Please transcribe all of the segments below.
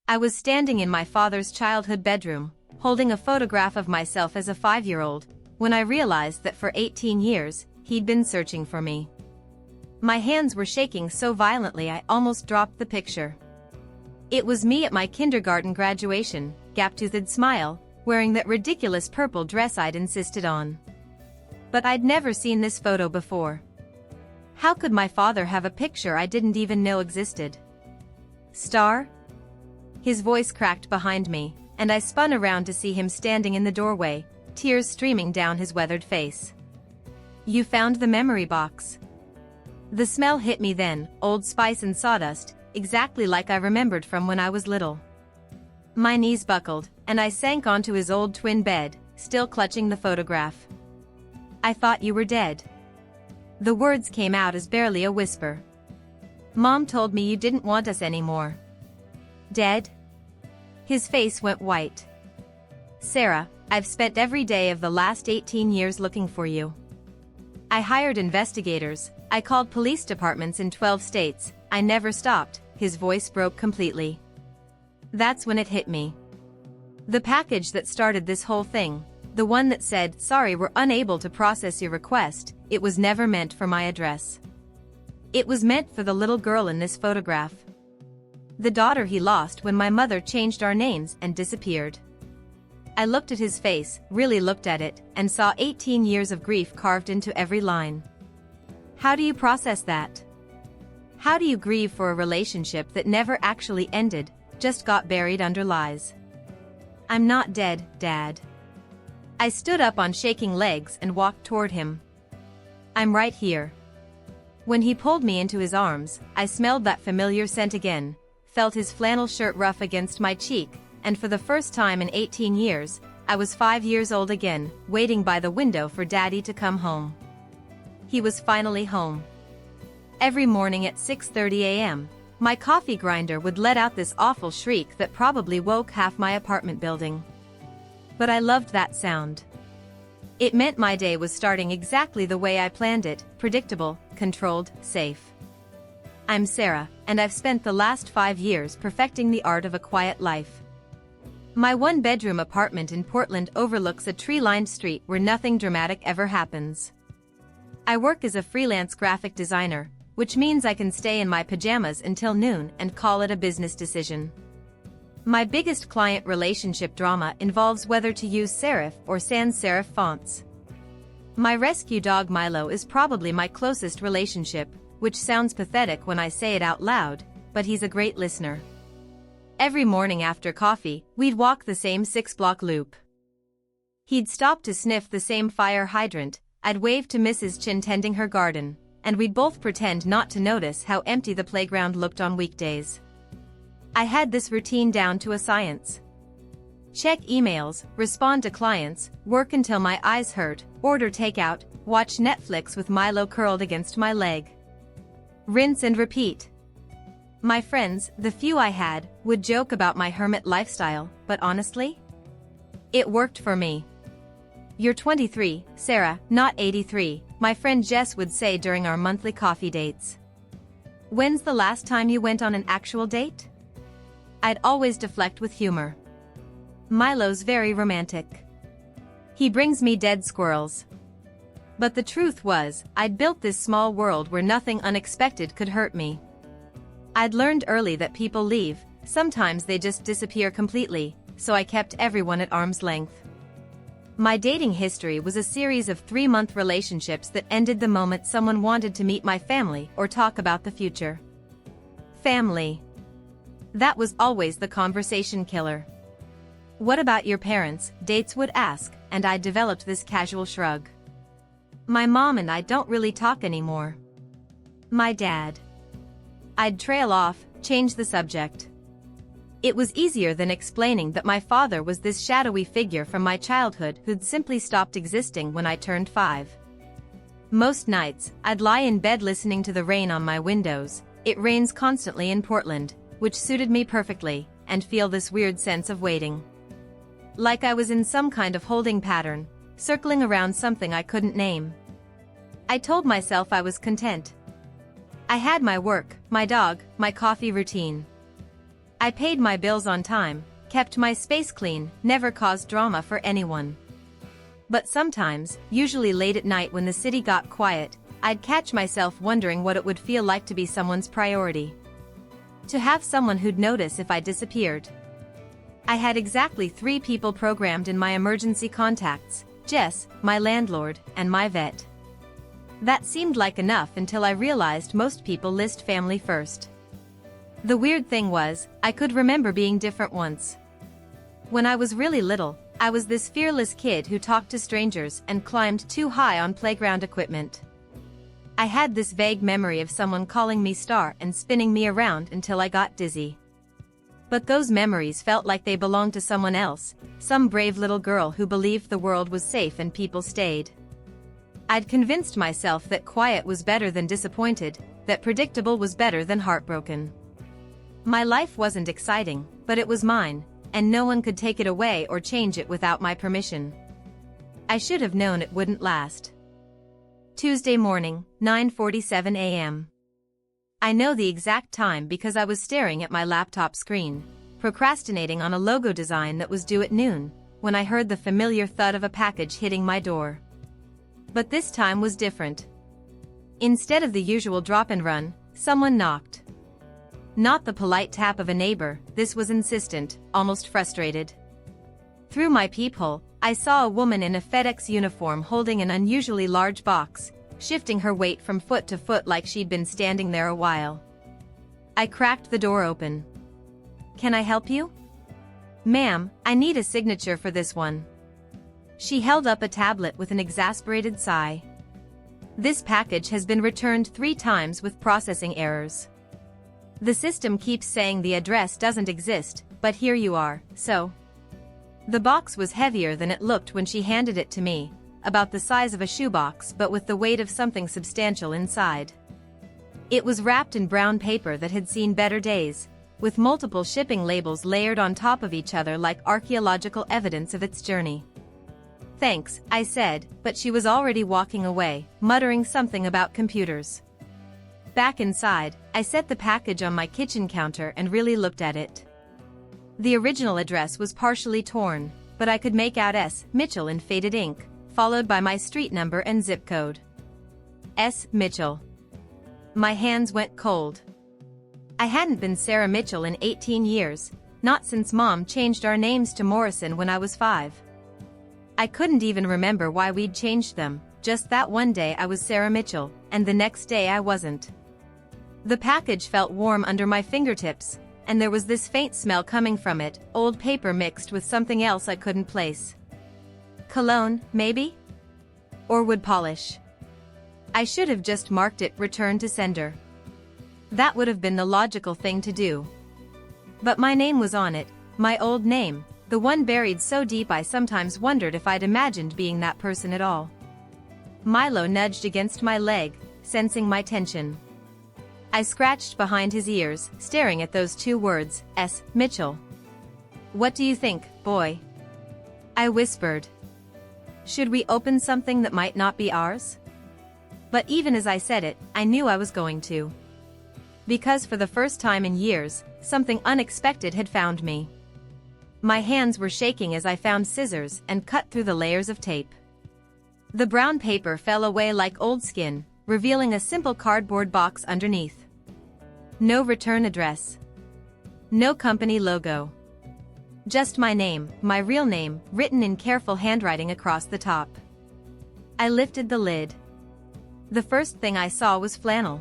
I was standing in my father's childhood bedroom, holding a photograph of myself as a 5-year-old, when I realized that for 18 years, he'd been searching for me. My hands were shaking so violently I almost dropped the picture. It was me at my kindergarten graduation, gap-toothed smile, wearing that ridiculous purple dress I'd insisted on. But I'd never seen this photo before. How could my father have a picture I didn't even know existed? Star? His voice cracked behind me, and I spun around to see him standing in the doorway, tears streaming down his weathered face. You found the memory box. The smell hit me then, Old Spice and sawdust, exactly like I remembered from when I was little. My knees buckled, and I sank onto his old twin bed, still clutching the photograph. I thought you were dead. The words came out as barely a whisper. Mom told me you didn't want us anymore. Dead? His face went white. Sarah, I've spent every day of the last 18 years looking for you. I hired investigators, I called police departments in 12 states, I never stopped. His voice broke completely. That's when it hit me. The package that started this whole thing, the one that said, "Sorry, we're unable to process your request," it was never meant for my address. It was meant for the little girl in this photograph. The daughter he lost when my mother changed our names and disappeared. I looked at his face, really looked at it, and saw 18 years of grief carved into every line. How do you process that? How do you grieve for a relationship that never actually ended, just got buried under lies? I'm not dead, Dad. I stood up on shaking legs and walked toward him. I'm right here. When he pulled me into his arms, I smelled that familiar scent again, felt his flannel shirt rough against my cheek, and for the first time in 18 years, I was 5 years old again, waiting by the window for Daddy to come home. He was finally home. Every morning at 6:30 a.m., my coffee grinder would let out this awful shriek that probably woke half my apartment building. But I loved that sound. It meant my day was starting exactly the way I planned it, predictable, controlled, safe. I'm Sarah, and I've spent the last 5 years perfecting the art of a quiet life. My one-bedroom apartment in Portland overlooks a tree-lined street where nothing dramatic ever happens. I work as a freelance graphic designer, which means I can stay in my pajamas until noon and call it a business decision. My biggest client relationship drama involves whether to use serif or sans serif fonts. My rescue dog Milo is probably my closest relationship, which sounds pathetic when I say it out loud, but he's a great listener. Every morning after coffee, we'd walk the same 6-block loop. He'd stop to sniff the same fire hydrant, I'd wave to Mrs. Chin tending her garden, and we'd both pretend not to notice how empty the playground looked on weekdays. I had this routine down to a science. Check emails, respond to clients, work until my eyes hurt, order takeout, watch Netflix with Milo curled against my leg. Rinse and repeat. My friends, the few I had, would joke about my hermit lifestyle, but honestly, it worked for me. You're 23, Sarah, not 83, my friend Jess would say during our monthly coffee dates. When's the last time you went on an actual date? I'd always deflect with humor. Milo's very romantic. He brings me dead squirrels. But the truth was, I'd built this small world where nothing unexpected could hurt me. I'd learned early that people leave, sometimes they just disappear completely, so I kept everyone at arm's length. My dating history was a series of 3-month relationships that ended the moment someone wanted to meet my family or talk about the future. Family. That was always the conversation killer. What about your parents? Dates would ask, and I developed this casual shrug. My mom and I don't really talk anymore. My dad. I'd trail off, change the subject. It was easier than explaining that my father was this shadowy figure from my childhood who'd simply stopped existing when I turned 5. Most nights, I'd lie in bed listening to the rain on my windows. It rains constantly in Portland, which suited me perfectly, and feel this weird sense of waiting. Like I was in some kind of holding pattern, circling around something I couldn't name. I told myself I was content. I had my work, my dog, my coffee routine. I paid my bills on time, kept my space clean, never caused drama for anyone. But sometimes, usually late at night when the city got quiet, I'd catch myself wondering what it would feel like to be someone's priority. To have someone who'd notice if I disappeared. I had exactly 3 people programmed in my emergency contacts: Jess, my landlord, and my vet. That seemed like enough until I realized most people list family first. The weird thing was, I could remember being different once. When I was really little, I was this fearless kid who talked to strangers and climbed too high on playground equipment. I had this vague memory of someone calling me Star and spinning me around until I got dizzy. But those memories felt like they belonged to someone else, some brave little girl who believed the world was safe and people stayed. I'd convinced myself that quiet was better than disappointed, that predictable was better than heartbroken. My life wasn't exciting, but it was mine, and no one could take it away or change it without my permission. I should have known it wouldn't last. Tuesday morning, 9:47 a.m. I know the exact time because I was staring at my laptop screen, procrastinating on a logo design that was due at noon, when I heard the familiar thud of a package hitting my door. But this time was different. Instead of the usual drop and run, someone knocked. Not the polite tap of a neighbor, this was insistent, almost frustrated. Through my peephole, I saw a woman in a FedEx uniform holding an unusually large box, shifting her weight from foot to foot like she'd been standing there a while. I cracked the door open. "Can I help you?" "Ma'am, I need a signature for this one." She held up a tablet with an exasperated sigh. "This package has been returned 3 times with processing errors. The system keeps saying the address doesn't exist, but here you are, so." The box was heavier than it looked when she handed it to me, about the size of a shoebox but with the weight of something substantial inside. It was wrapped in brown paper that had seen better days, with multiple shipping labels layered on top of each other like archaeological evidence of its journey. "Thanks," I said, but she was already walking away, muttering something about computers. Back inside, I set the package on my kitchen counter and really looked at it. The original address was partially torn, but I could make out S. Mitchell in faded ink, followed by my street number and zip code. S. Mitchell. My hands went cold. I hadn't been Sarah Mitchell in 18 years, not since Mom changed our names to Morrison when I was 5. I couldn't even remember why we'd changed them, just that one day I was Sarah Mitchell, and the next day I wasn't. The package felt warm under my fingertips, and there was this faint smell coming from it, old paper mixed with something else I couldn't place. Cologne, maybe? Or wood polish. I should have just marked it "Return to Sender." That would have been the logical thing to do. But my name was on it, my old name, the one buried so deep I sometimes wondered if I'd imagined being that person at all. Milo nudged against my leg, sensing my tension. I scratched behind his ears, staring at those 2 words, S. Mitchell. "What do you think, boy?" I whispered. "Should we open something that might not be ours?" But even as I said it, I knew I was going to. Because for the first time in years, something unexpected had found me. My hands were shaking as I found scissors and cut through the layers of tape. The brown paper fell away like old skin, revealing a simple cardboard box underneath. No return address. No company logo. Just my name, my real name, written in careful handwriting across the top. I lifted the lid. The first thing I saw was flannel.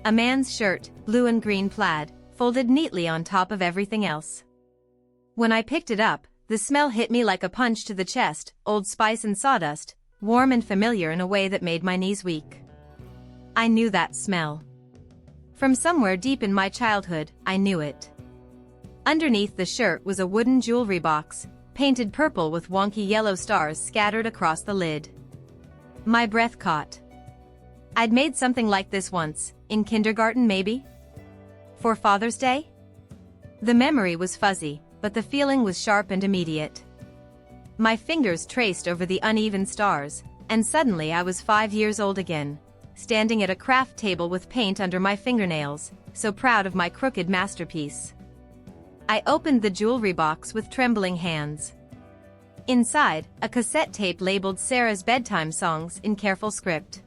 A man's shirt, blue and green plaid, folded neatly on top of everything else. When I picked it up, the smell hit me like a punch to the chest, Old Spice and sawdust, warm and familiar in a way that made my knees weak. I knew that smell. From somewhere deep in my childhood, I knew it. Underneath the shirt was a wooden jewelry box, painted purple with wonky yellow stars scattered across the lid. My breath caught. I'd made something like this once, in kindergarten maybe? For Father's Day? The memory was fuzzy, but the feeling was sharp and immediate. My fingers traced over the uneven stars, and suddenly I was 5 years old again, standing at a craft table with paint under my fingernails, so proud of my crooked masterpiece. I opened the jewelry box with trembling hands. Inside, a cassette tape labeled Sarah's bedtime songs in careful script.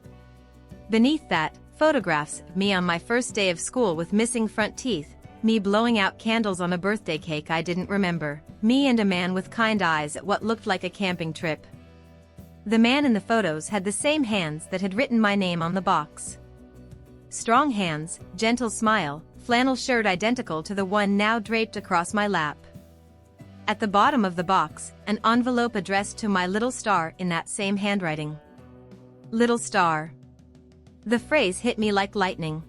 Beneath that, photographs of me on my first day of school with missing front teeth, me blowing out candles on a birthday cake I didn't remember, me and a man with kind eyes at what looked like a camping trip. The man in the photos had the same hands that had written my name on the box. Strong hands, gentle smile, flannel shirt identical to the one now draped across my lap. At the bottom of the box, an envelope addressed to my little star in that same handwriting. Little star. The phrase hit me like lightning.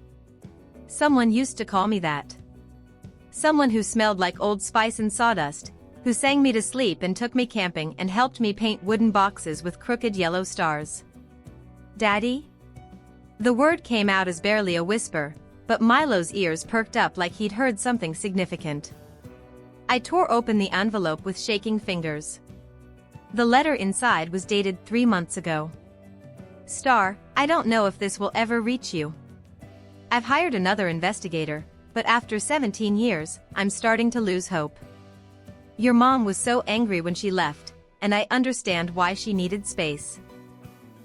Someone used to call me that. Someone who smelled like Old Spice and sawdust, who sang me to sleep and took me camping and helped me paint wooden boxes with crooked yellow stars. Daddy? The word came out as barely a whisper, but Milo's ears perked up like he'd heard something significant. I tore open the envelope with shaking fingers. The letter inside was dated 3 months ago. Star, I don't know if this will ever reach you. I've hired another investigator, but after 17 years, I'm starting to lose hope. Your mom was so angry when she left, and I understand why she needed space.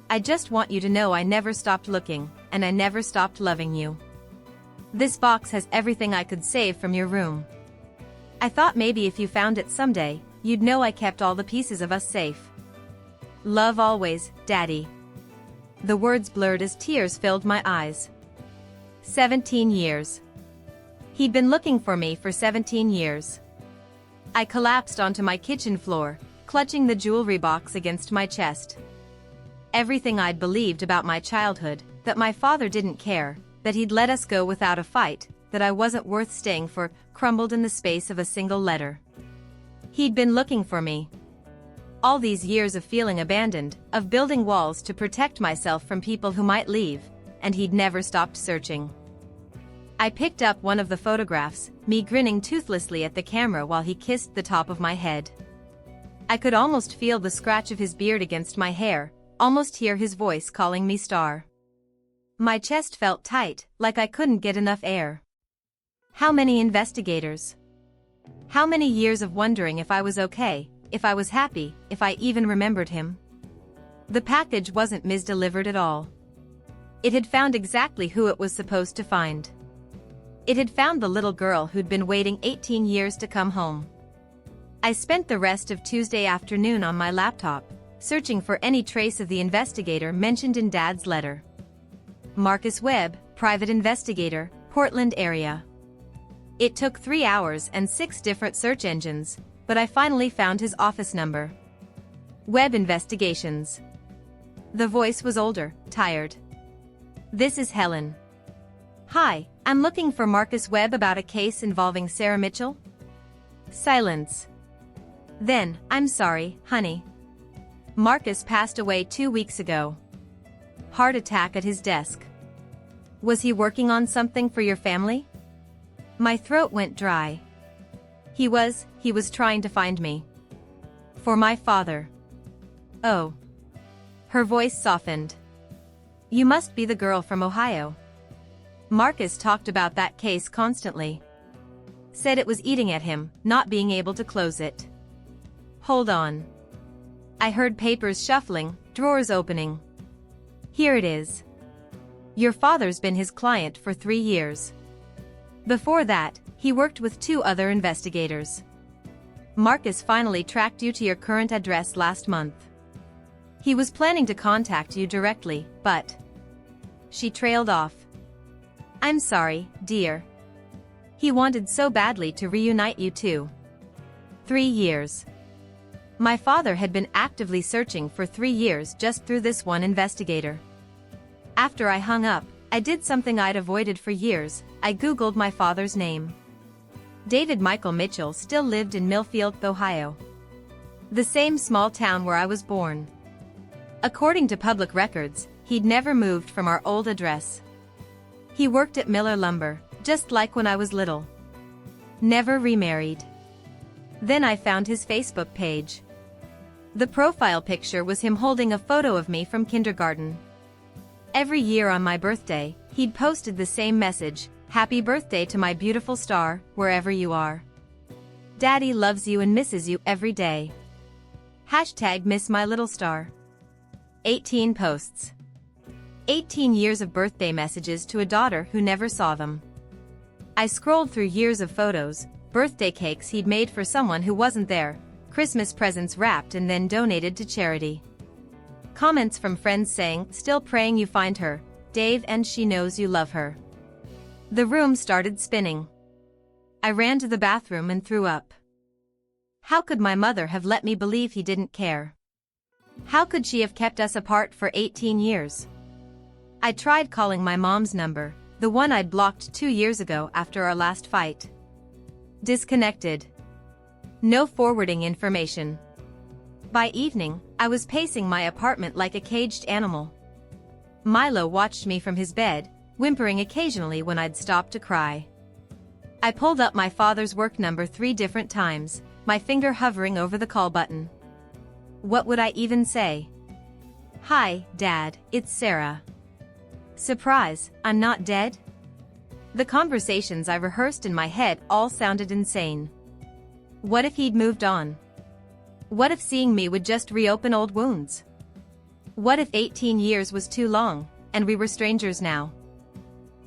I just want you to know I never stopped looking, and I never stopped loving you. This box has everything I could save from your room. I thought maybe if you found it someday, you'd know I kept all the pieces of us safe. Love always, Daddy. The words blurred as tears filled my eyes. 17 years. He'd been looking for me for 17 years. I collapsed onto my kitchen floor, clutching the jewelry box against my chest. Everything I'd believed about my childhood, that my father didn't care, that he'd let us go without a fight, that I wasn't worth staying for, crumbled in the space of a single letter. He'd been looking for me. All these years of feeling abandoned, of building walls to protect myself from people who might leave, and he'd never stopped searching. I picked up one of the photographs, me grinning toothlessly at the camera while he kissed the top of my head. I could almost feel the scratch of his beard against my hair, almost hear his voice calling me Star. My chest felt tight, like I couldn't get enough air. How many investigators? How many years of wondering if I was okay, if I was happy, if I even remembered him? The package wasn't misdelivered at all. It had found exactly who it was supposed to find. It had found the little girl who'd been waiting 18 years to come home. I spent the rest of Tuesday afternoon on my laptop, searching for any trace of the investigator mentioned in Dad's letter. Marcus Webb, private investigator, Portland area. It took 3 hours and 6 different search engines, but I finally found his office number. Webb Investigations. The voice was older, tired. This is Helen. Hi, I'm looking for Marcus Webb about a case involving Sarah Mitchell. Silence. Then, I'm sorry, honey. Marcus passed away 2 weeks ago. Heart attack at his desk. Was he working on something for your family? My throat went dry. He was trying to find me. For my father. Oh. Her voice softened. You must be the girl from Ohio. Marcus talked about that case constantly. Said it was eating at him, not being able to close it. Hold on. I heard papers shuffling, drawers opening. Here it is. Your father's been his client for 3 years. Before that, he worked with 2 other investigators. Marcus finally tracked you to your current address last month. He was planning to contact you directly, but... She trailed off. I'm sorry, dear. He wanted so badly to reunite you two. 3 years. My father had been actively searching for 3 years just through this one investigator. After I hung up, I did something I'd avoided for years. I Googled my father's name. David Michael Mitchell still lived in Millfield, Ohio. The same small town where I was born. According to public records, he'd never moved from our old address. He worked at Miller Lumber, just like when I was little. Never remarried. Then I found his Facebook page. The profile picture was him holding a photo of me from kindergarten. Every year on my birthday, he'd posted the same message, "Happy birthday to my beautiful star, wherever you are." Daddy loves you and misses you every day. Hashtag miss my little star. 18 posts. 18 years of birthday messages to a daughter who never saw them. I scrolled through years of photos, birthday cakes he'd made for someone who wasn't there, Christmas presents wrapped and then donated to charity. Comments from friends saying, still praying you find her, Dave, and she knows you love her. The room started spinning. I ran to the bathroom and threw up. How could my mother have let me believe he didn't care? How could she have kept us apart for 18 years? I tried calling my mom's number, the one I'd blocked 2 years ago after our last fight. Disconnected. No forwarding information. By evening, I was pacing my apartment like a caged animal. Milo watched me from his bed, whimpering occasionally when I'd stop to cry. I pulled up my father's work number 3 different times, my finger hovering over the call button. What would I even say? Hi, Dad, it's Sarah. Surprise, I'm not dead? The conversations I rehearsed in my head all sounded insane. What if he'd moved on? What if seeing me would just reopen old wounds? What if 18 years was too long, and we were strangers now?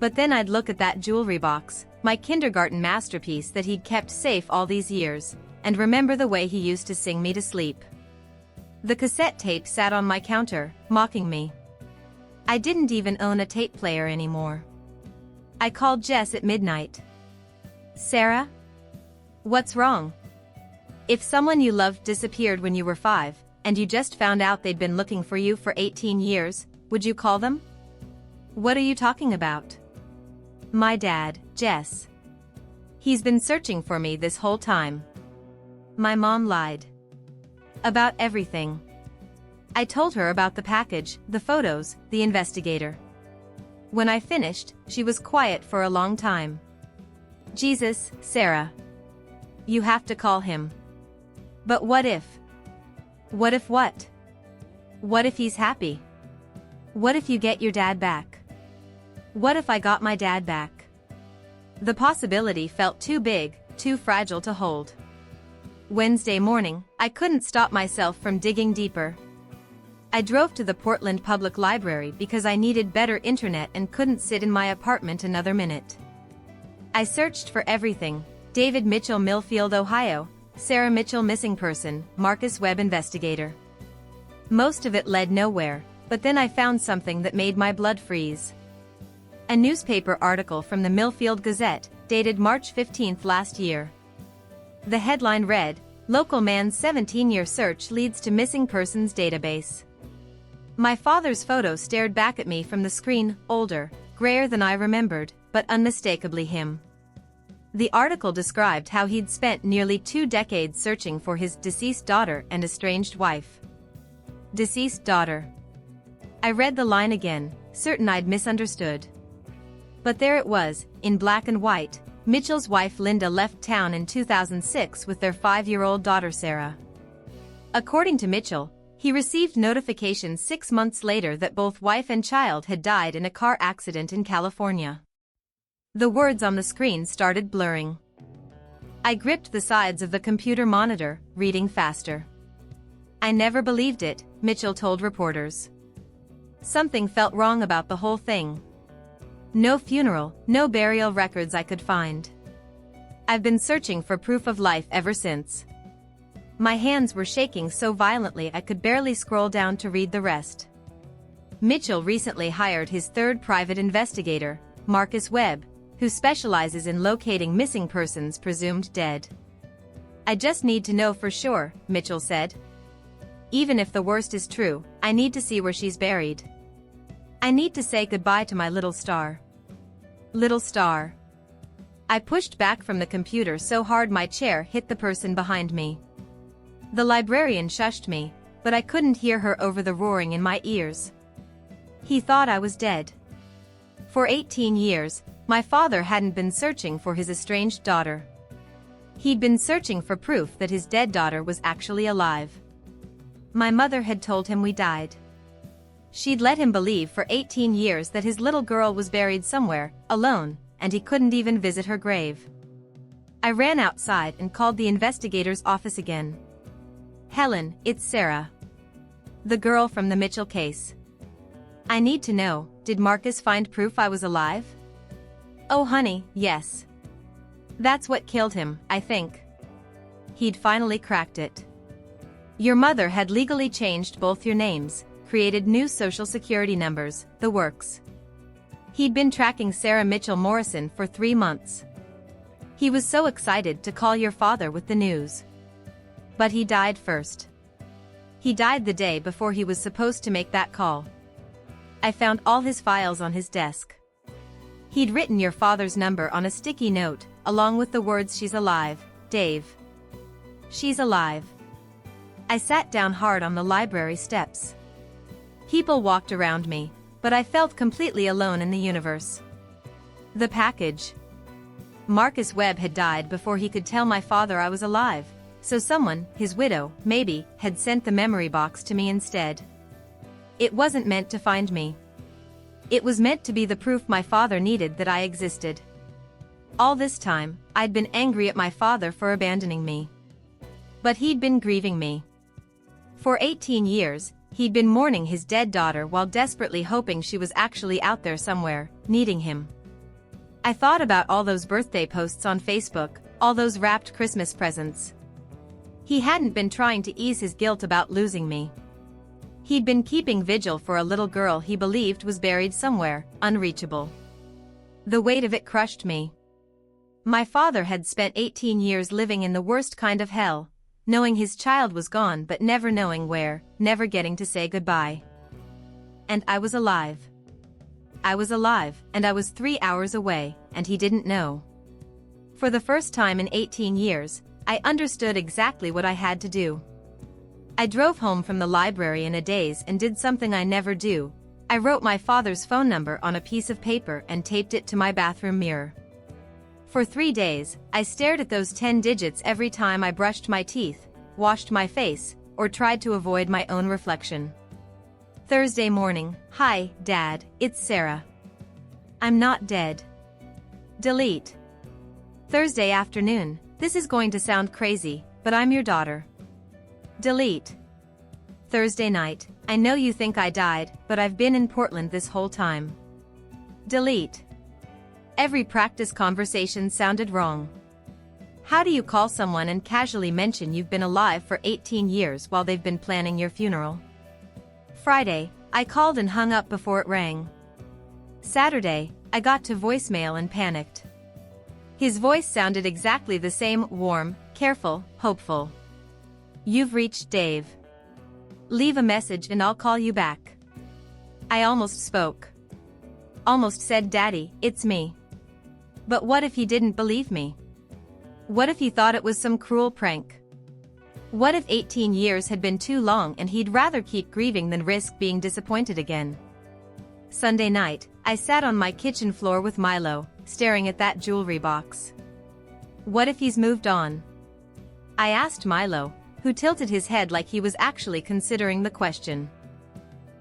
But then I'd look at that jewelry box, my kindergarten masterpiece that he'd kept safe all these years, and remember the way he used to sing me to sleep. The cassette tape sat on my counter, mocking me. I didn't even own a tape player anymore. I called Jess at midnight. Sarah? What's wrong? If someone you loved disappeared when you were 5, and you just found out they'd been looking for you for 18 years, would you call them? What are you talking about? My dad, Jess. He's been searching for me this whole time. My mom lied. About everything. I told her about the package, the photos, the investigator. When I finished, she was quiet for a long time. Jesus, Sarah. You have to call him. But what if? What if what? What if he's happy? What if you get your dad back? What if I got my dad back? The possibility felt too big, too fragile to hold. Wednesday morning, I couldn't stop myself from digging deeper. I drove to the Portland Public Library because I needed better internet and couldn't sit in my apartment another minute. I searched for everything: David Mitchell, Millfield, Ohio; Sarah Mitchell, missing person; Marcus Webb, investigator. Most of it led nowhere, but then I found something that made my blood freeze. A newspaper article from the Millfield Gazette, dated March 15 last year. The headline read, "Local man's 17-year search leads to missing persons database." My father's photo stared back at me from the screen, older, grayer than I remembered, but unmistakably him. The article described how he'd spent nearly 2 decades searching for his deceased daughter and estranged wife. Deceased daughter. I read the line again, certain I'd misunderstood. But there it was, in black and white. Mitchell's wife Linda left town in 2006 with their 5-year-old daughter Sarah. According to Mitchell, he received notification 6 months later that both wife and child had died in a car accident in California. The words on the screen started blurring. I gripped the sides of the computer monitor, reading faster. I never believed it, Mitchell told reporters. Something felt wrong about the whole thing. No funeral, no burial records I could find. I've been searching for proof of life ever since. My hands were shaking so violently I could barely scroll down to read the rest. Mitchell recently hired his 3rd private investigator, Marcus Webb, who specializes in locating missing persons presumed dead. I just need to know for sure, Mitchell said. Even if the worst is true, I need to see where she's buried. I need to say goodbye to my little star. Little star. I pushed back from the computer so hard my chair hit the person behind me. The librarian shushed me, but I couldn't hear her over the roaring in my ears. He thought I was dead. For 18 years, my father hadn't been searching for his estranged daughter. He'd been searching for proof that his dead daughter was actually alive. My mother had told him we died. She'd let him believe for 18 years that his little girl was buried somewhere, alone, and he couldn't even visit her grave. I ran outside and called the investigator's office again. Helen, it's Sarah. The girl from the Mitchell case. I need to know, did Marcus find proof I was alive? Oh honey, yes. That's what killed him, I think. He'd finally cracked it. Your mother had legally changed both your names, created new social security numbers, the works. He'd been tracking Sarah Mitchell Morrison for 3 months. He was so excited to call your father with the news. But he died first. He died the day before he was supposed to make that call. I found all his files on his desk. He'd written your father's number on a sticky note, along with the words "She's alive, Dave. She's alive." I sat down hard on the library steps. People walked around me, but I felt completely alone in the universe. The package. Marcus Webb had died before he could tell my father I was alive, so someone, his widow, maybe, had sent the memory box to me instead. It wasn't meant to find me. It was meant to be the proof my father needed that I existed. All this time, I'd been angry at my father for abandoning me. But he'd been grieving me. For 18 years, he'd been mourning his dead daughter while desperately hoping she was actually out there somewhere, needing him. I thought about all those birthday posts on Facebook, all those wrapped Christmas presents. He hadn't been trying to ease his guilt about losing me. He'd been keeping vigil for a little girl he believed was buried somewhere, unreachable. The weight of it crushed me. My father had spent 18 years living in the worst kind of hell, knowing his child was gone but never knowing where, never getting to say goodbye. And I was alive. I was alive, and I was 3 hours away, and he didn't know. For the first time in 18 years, I understood exactly what I had to do. I drove home from the library in a daze and did something I never do. I wrote my father's phone number on a piece of paper and taped it to my bathroom mirror. For 3 days, I stared at those 10 digits every time I brushed my teeth, washed my face, or tried to avoid my own reflection. Thursday morning, "Hi, Dad, it's Sarah. I'm not dead. Delete." Thursday afternoon, "This is going to sound crazy, but I'm your daughter. Delete." Thursday night, "I know you think I died, but I've been in Portland this whole time. Delete." Every practice conversation sounded wrong. How do you call someone and casually mention you've been alive for 18 years while they've been planning your funeral? Friday, I called and hung up before it rang. Saturday, I got to voicemail and panicked. His voice sounded exactly the same, warm, careful, hopeful. "You've reached Dave. Leave a message and I'll call you back." I almost spoke. Almost said, "Daddy, it's me." But what if he didn't believe me? What if he thought it was some cruel prank? What if 18 years had been too long and he'd rather keep grieving than risk being disappointed again? Sunday night, I sat on my kitchen floor with Milo, staring at that jewelry box. What if he's moved on? I asked Milo, who tilted his head like he was actually considering the question.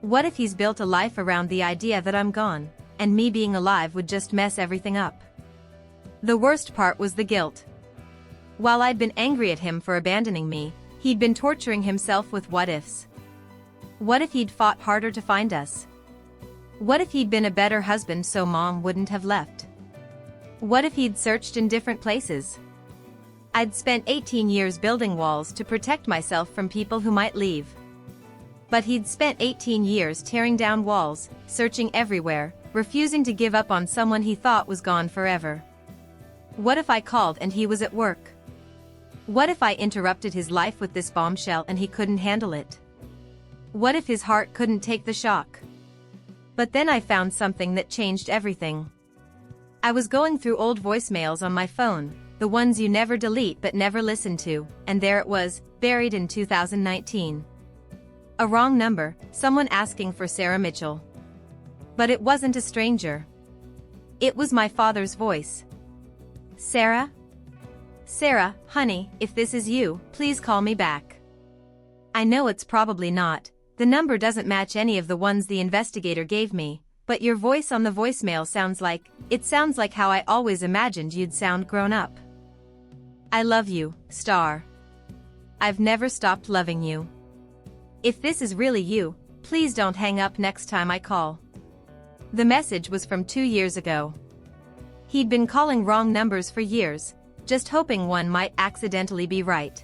What if he's built a life around the idea that I'm gone, and me being alive would just mess everything up? The worst part was the guilt. While I'd been angry at him for abandoning me, he'd been torturing himself with what-ifs. What if he'd fought harder to find us? What if he'd been a better husband so Mom wouldn't have left? What if he'd searched in different places? I'd spent 18 years building walls to protect myself from people who might leave. But he'd spent 18 years tearing down walls, searching everywhere, refusing to give up on someone he thought was gone forever. What if I called and he was at work? What if I interrupted his life with this bombshell and he couldn't handle it? What if his heart couldn't take the shock? But then I found something that changed everything. I was going through old voicemails on my phone, the ones you never delete but never listen to, and there it was, buried in 2019. A wrong number, someone asking for Sarah Mitchell. But it wasn't a stranger. It was my father's voice. "Sarah? Sarah, honey, if this is you, please call me back. I know it's probably not, the number doesn't match any of the ones the investigator gave me, but your voice on the voicemail sounds like how I always imagined you'd sound grown up. I love you, Star. I've never stopped loving you. If this is really you, please don't hang up next time I call. The message was from 2 years ago. He'd been calling wrong numbers for years, just hoping one might accidentally be right.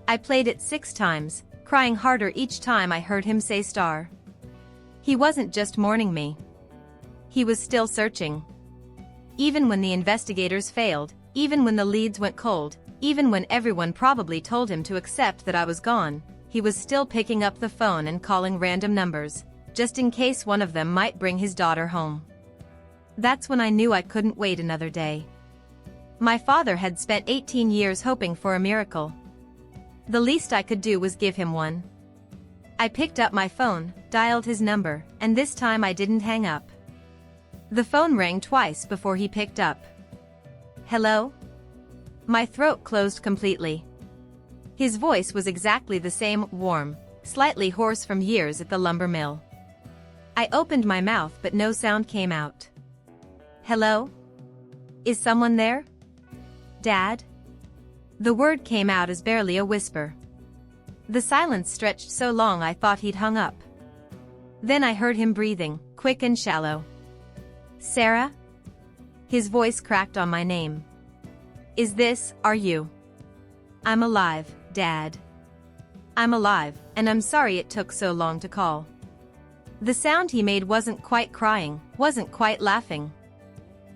I played it 6 times, crying harder each time I heard him say Star. He wasn't just mourning me. He was still searching. Even when the investigators failed, even when the leads went cold, even when everyone probably told him to accept that I was gone, he was still picking up the phone and calling random numbers, just in case one of them might bring his daughter home. That's when I knew I couldn't wait another day. My father had spent 18 years hoping for a miracle. The least I could do was give him one. I picked up my phone, dialed his number, and this time I didn't hang up. The phone rang twice before he picked up. Hello? My throat closed completely. His voice was exactly the same, warm, slightly hoarse from years at the lumber mill. I opened my mouth but no sound came out. Hello? Is someone there? Dad? The word came out as barely a whisper. The silence stretched so long I thought he'd hung up. Then I heard him breathing, quick and shallow. Sarah? His voice cracked on my name. Are you? I'm alive, Dad. I'm alive, and I'm sorry it took so long to call. The sound he made wasn't quite crying, wasn't quite laughing.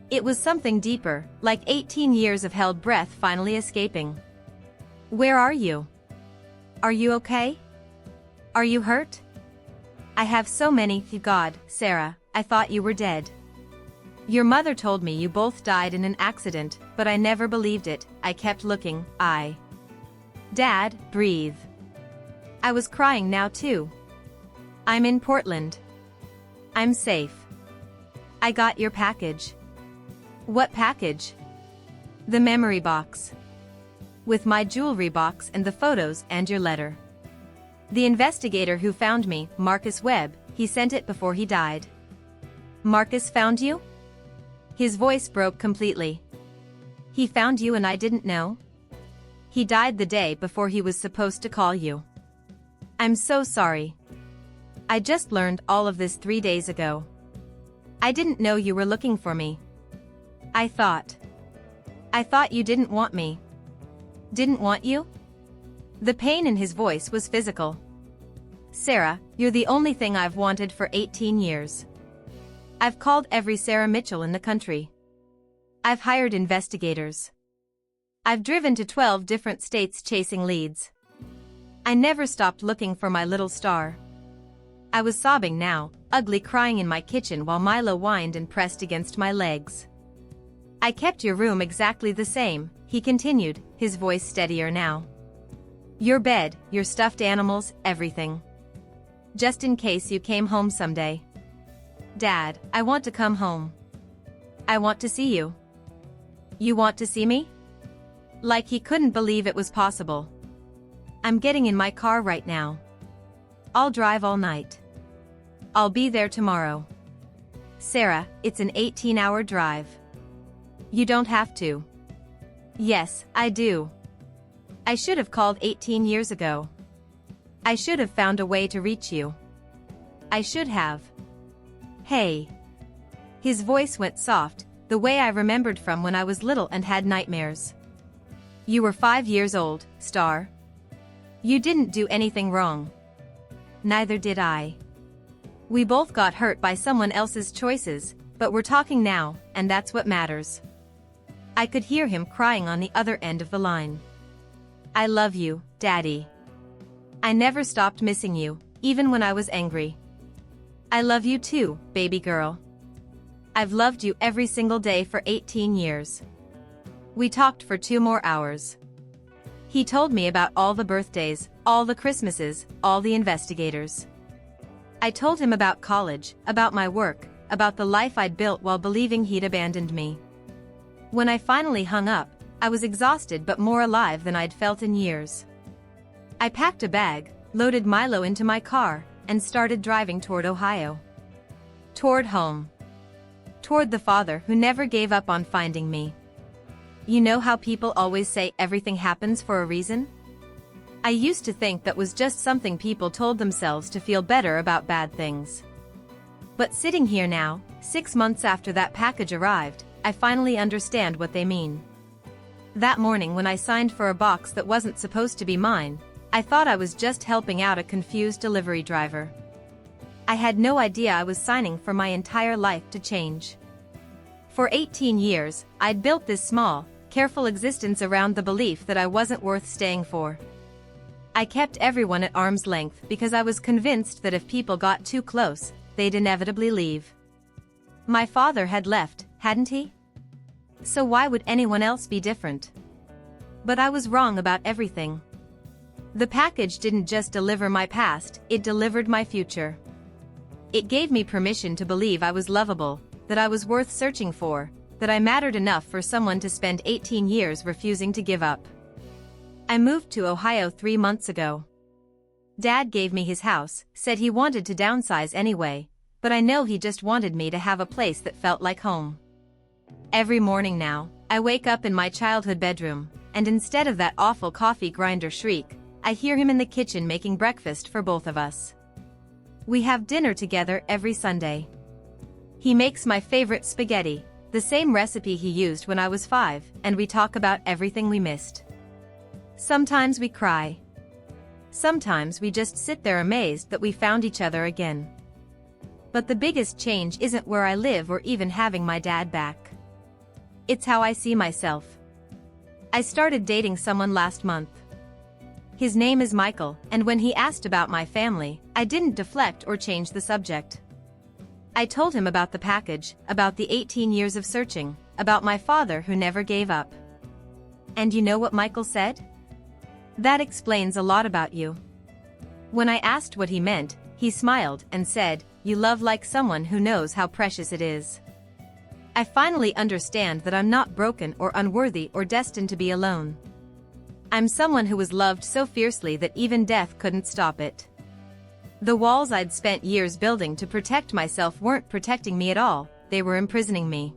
It was something deeper, like 18 years of held breath finally escaping. Where are you? Are you okay? Are you hurt? I have so many, God, Sarah, I thought you were dead. Your mother told me you both died in an accident, but I never believed it. I kept looking. Dad, breathe. I was crying now too. I'm in Portland. I'm safe. I got your package. What package? The memory box. With my jewelry box and the photos and your letter. The investigator who found me, Marcus Webb, he sent it before he died. Marcus found you? His voice broke completely. He found you and I didn't know? He died the day before he was supposed to call you. I'm so sorry. I just learned all of this 3 days ago. I didn't know you were looking for me. I thought you didn't want me. Didn't want you? The pain in his voice was physical. Sarah, you're the only thing I've wanted for 18 years. I've called every Sarah Mitchell in the country. I've hired investigators. I've driven to 12 different states chasing leads. I never stopped looking for my little Star. I was sobbing now, ugly crying in my kitchen while Milo whined and pressed against my legs. I kept your room exactly the same, he continued, his voice steadier now. Your bed, your stuffed animals, everything. Just in case you came home someday. Dad, I want to come home. I want to see you. You want to see me? Like he couldn't believe it was possible. I'm getting in my car right now. I'll drive all night. I'll be there tomorrow. Sarah, it's an 18-hour drive. You don't have to. Yes, I do. I should have called 18 years ago. I should have found a way to reach you. I should have. Hey. His voice went soft, the way I remembered from when I was little and had nightmares. You were 5 years old, Star. You didn't do anything wrong. Neither did I. We both got hurt by someone else's choices, but we're talking now, and that's what matters. I could hear him crying on the other end of the line. I love you, Daddy. I never stopped missing you, even when I was angry. I love you too, baby girl. I've loved you every single day for 18 years. We talked for 2 more hours. He told me about all the birthdays, all the Christmases, all the investigators. I told him about college, about my work, about the life I'd built while believing he'd abandoned me. When I finally hung up, I was exhausted but more alive than I'd felt in years. I packed a bag, loaded Milo into my car, and started driving toward Ohio. Toward home. Toward the father who never gave up on finding me. You know how people always say everything happens for a reason? I used to think that was just something people told themselves to feel better about bad things. But sitting here now, 6 months after that package arrived, I finally understand what they mean. That morning when I signed for a box that wasn't supposed to be mine, I thought I was just helping out a confused delivery driver. I had no idea I was signing for my entire life to change. For 18 years, I'd built this small, careful existence around the belief that I wasn't worth staying for. I kept everyone at arm's length because I was convinced that if people got too close, they'd inevitably leave. My father had left, hadn't he? So why would anyone else be different? But I was wrong about everything. The package didn't just deliver my past, it delivered my future. It gave me permission to believe I was lovable, that I was worth searching for, that I mattered enough for someone to spend 18 years refusing to give up. I moved to Ohio 3 months ago. Dad gave me his house, said he wanted to downsize anyway, but I know he just wanted me to have a place that felt like home. Every morning now, I wake up in my childhood bedroom, and instead of that awful coffee grinder shriek, I hear him in the kitchen making breakfast for both of us. We have dinner together every Sunday. He makes my favorite spaghetti, the same recipe he used when I was 5, and we talk about everything we missed. Sometimes we cry. Sometimes we just sit there amazed that we found each other again. But the biggest change isn't where I live or even having my dad back. It's how I see myself. I started dating someone last month. His name is Michael, and when he asked about my family, I didn't deflect or change the subject. I told him about the package, about the 18 years of searching, about my father who never gave up. And you know what Michael said? That explains a lot about you. When I asked what he meant, he smiled and said, "You love like someone who knows how precious it is." I finally understand that I'm not broken or unworthy or destined to be alone. I'm someone who was loved so fiercely that even death couldn't stop it. The walls I'd spent years building to protect myself weren't protecting me at all, they were imprisoning me.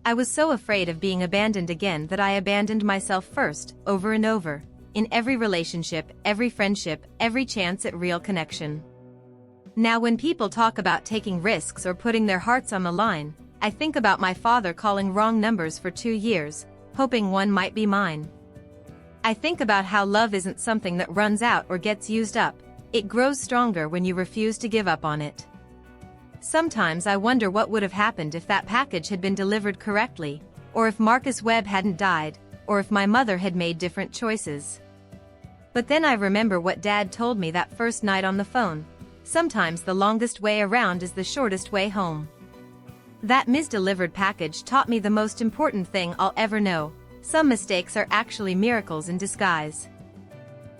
I was so afraid of being abandoned again that I abandoned myself first, over and over, in every relationship, every friendship, every chance at real connection. Now when people talk about taking risks or putting their hearts on the line, I think about my father calling wrong numbers for 2 years, hoping one might be mine. I think about how love isn't something that runs out or gets used up, it grows stronger when you refuse to give up on it. Sometimes I wonder what would have happened if that package had been delivered correctly, or if Marcus Webb hadn't died, or if my mother had made different choices. But then I remember what Dad told me that first night on the phone: sometimes the longest way around is the shortest way home. That misdelivered package taught me the most important thing I'll ever know: some mistakes are actually miracles in disguise.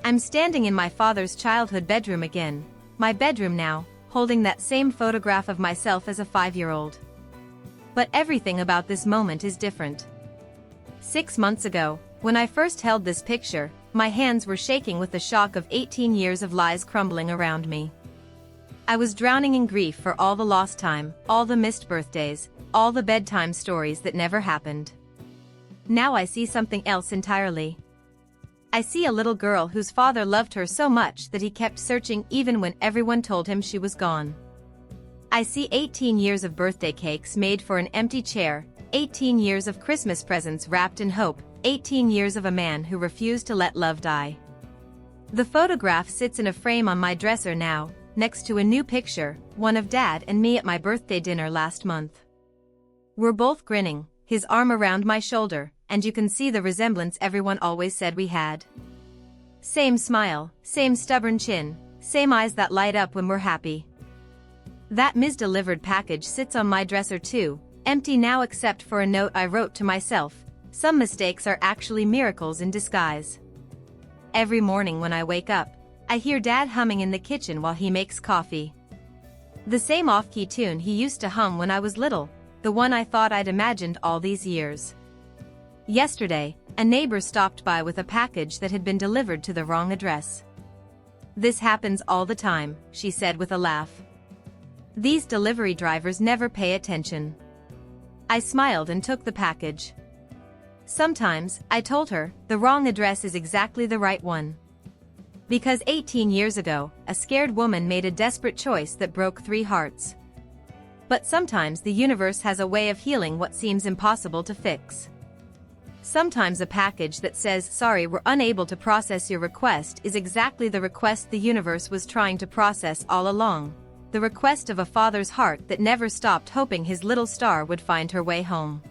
I'm standing in my father's childhood bedroom again, my bedroom now, holding that same photograph of myself as a 5-year-old. But everything about this moment is different. 6 months ago, when I first held this picture, my hands were shaking with the shock of 18 years of lies crumbling around me. I was drowning in grief for all the lost time, all the missed birthdays, all the bedtime stories that never happened. Now I see something else entirely. I see a little girl whose father loved her so much that he kept searching even when everyone told him she was gone. I see 18 years of birthday cakes made for an empty chair, 18 years of Christmas presents wrapped in hope, 18 years of a man who refused to let love die. The photograph sits in a frame on my dresser now, next to a new picture, one of Dad and me at my birthday dinner last month. We're both grinning, his arm around my shoulder, and you can see the resemblance everyone always said we had. Same smile, same stubborn chin, same eyes that light up when we're happy. That misdelivered package sits on my dresser too, empty now except for a note I wrote to myself: some mistakes are actually miracles in disguise. Every morning when I wake up, I hear Dad humming in the kitchen while he makes coffee. The same off-key tune he used to hum when I was little, the one I thought I'd imagined all these years. Yesterday, a neighbor stopped by with a package that had been delivered to the wrong address. "This happens all the time," she said with a laugh. "These delivery drivers never pay attention." I smiled and took the package. Sometimes, I told her, the wrong address is exactly the right one. Because 18 years ago, a scared woman made a desperate choice that broke 3 hearts. But sometimes the universe has a way of healing what seems impossible to fix. Sometimes a package that says, "Sorry, we're unable to process your request," is exactly the request the universe was trying to process all along. The request of a father's heart that never stopped hoping his little star would find her way home.